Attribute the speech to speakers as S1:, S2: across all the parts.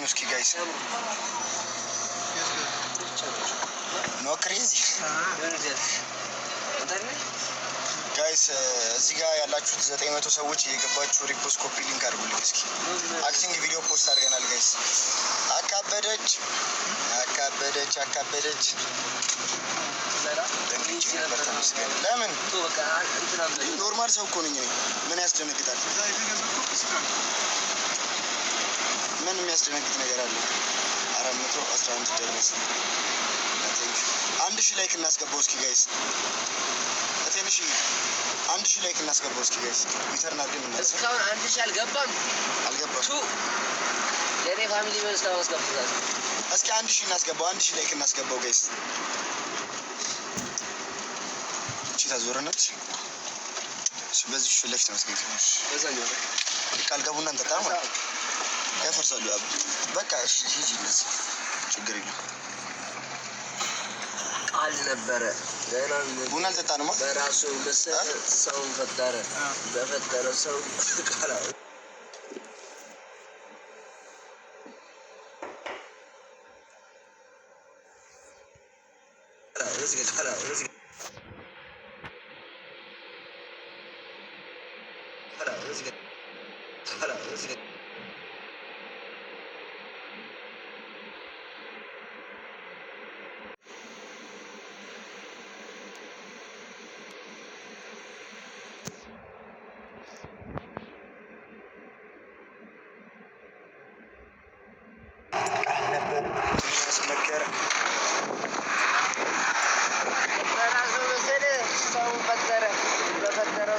S1: እስኪ ጋይስ ኖ ክሬዚ ጋይስ እዚህ ጋር ያላችሁት 900 ሰዎች የገባችሁ ሪፖስት ኮፒ ሊንክ አድርጉልኝ እስኪ። አክቲንግ ቪዲዮ ፖስት አድርገናል ጋይስ። አካበደች ለምን ኖርማል ሰው እኮ ነኝ እኔ። ምን ያስደነግጣል? ምን የሚያስደነግጥ ነገር አለ? 411 ደረሰ። 1000 ላይክ እናስገባው እስኪ ጋይስ። ትንሽ 1000 ላይክ እናስገባው እስኪ ጋይስ። ሪተርን አድርገን እንመለስ።
S2: እስካሁን 1000 አልገባም። ለኔ ፋሚሊ ምን እስካሁን አስገብቷል።
S1: እስኪ 1000 እናስገባው። 1000 ላይክ እናስገባው ጋይስ። እቺ ታዞረነች። በዚህ ፊት ለፊት ነው እስኪ በዛኛው ቃል ገቡና እንጠጣ ማለት ያፈርሳሉ። በቃ እሺ ሂጂ ለዚህ ችግር የለም።
S2: ቃል ነበረ ገና
S1: ቡና አልጠጣንም።
S2: በራሱ መሰለ ሰውን ፈጠረ። በፈጠረ ሰው ቃል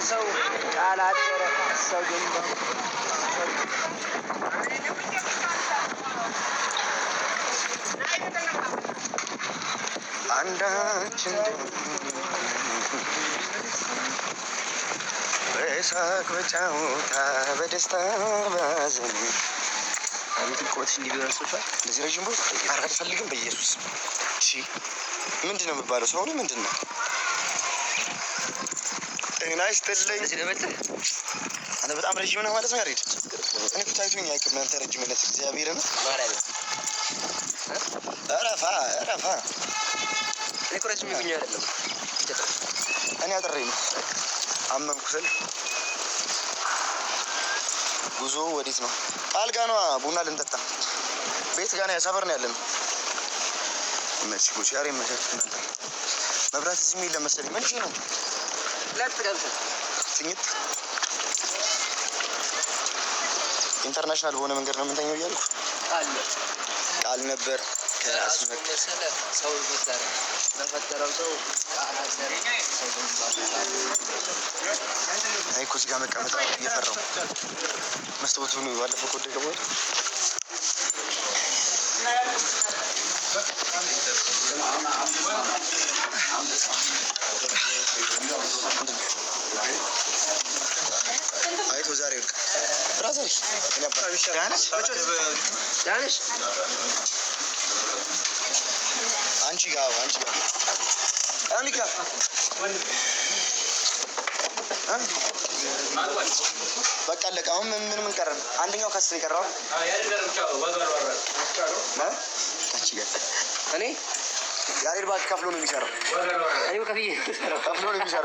S2: ሰው ቃል አደረ ሰው ግን
S1: አንዳችን በሳቅ በጫወታ በደስታ ባዘን አንተ ቆት እንዲደርሱሻል። እንደዚህ ረጅም ቦት አልፈልግም። በኢየሱስ እሺ፣ ምንድነው የሚባለው? ሰው ነው ምንድነው? ጤና ይስጥልኝ። አንተ በጣም ረጅም ነህ ማለት ነው ያሬድ። እኔ እኮ ታይቶኝ አይቅም አንተ ረጅምነት እግዚአብሔርን
S2: ማርያም
S1: አረፋ
S2: እኔ እኮ ረጅም ይገኛል አይደለም
S1: እኔ አጥሬ ነው አመንኩ ስል ጉዞ ወዴት ነው? ቃል ጋር ነዋ። ቡና ልንጠጣ ቤት ጋር ነው ሰፈር ነው ያለነው። መቼ ያሬ መቼ መብራት እዚህ የሚል ለመሰለኝ ምን ነው ትኝት ኢንተርናሽናል በሆነ መንገድ ነው የምንተኛው እያልኩ ቃል ነበር
S2: ከአስመሰለ ሰው ፈጠረ። በፈጠረው ሰው ቃል አደረ።
S1: አይ እኮ እዚህ ጋር መቀመጥ እየፈራሁ መስታወቱን ባለፈው ኮደ ገባሁ። አይቶ ዛሬ ወርቅ ብራዘር ዳንሽ አንቺ ጋር በቃ አለቀ። አሁን ምን ቀረን? አንደኛው ከስር የቀረው እኔ ያሬድ ባክ ከፍሎ ነው የሚሰራው።